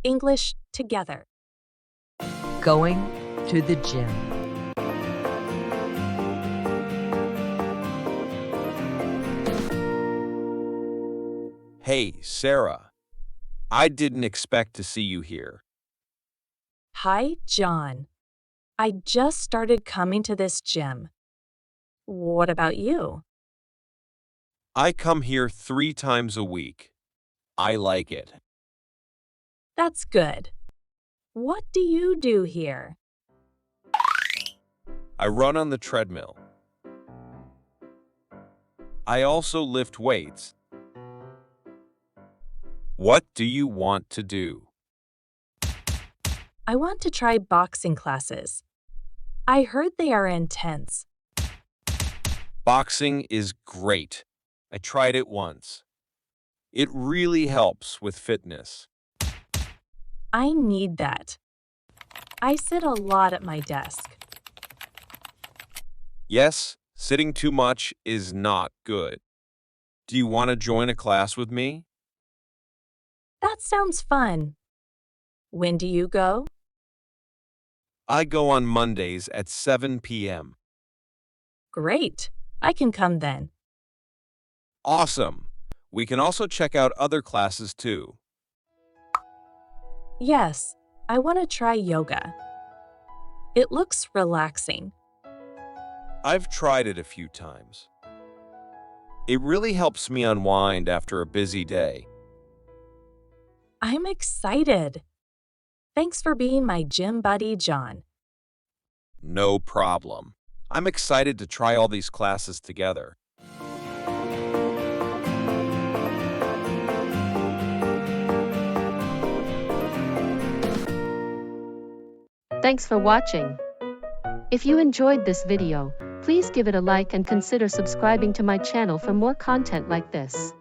English together. Going to the gym. Hey, Sarah. I didn't expect to see you here. Hi, John. I just started coming to this gym. What about you? I come here 3 times a week. I like it. That's good. What do you do here? I run on the treadmill. I also lift weights. What do you want to do? I want to try boxing classes. I heard they are intense. Boxing is great. I tried it once. It really helps with fitness. I need that. I sit a lot at my desk. Yes, sitting too much is not good. Do you want to join a class with me? That sounds fun. When do you go? I go on Mondays at 7 p.m. Great. I can come then. Awesome! We can also check out other classes too. Yes, I want to try yoga. It looks relaxing. I've tried it a few times. It really helps me unwind after a busy day. I'm excited. Thanks for being my gym buddy, John. No problem. I'm excited to try all these classes together. Thanks for watching. If you enjoyed this video, please give it a like and consider subscribing to my channel for more content like this.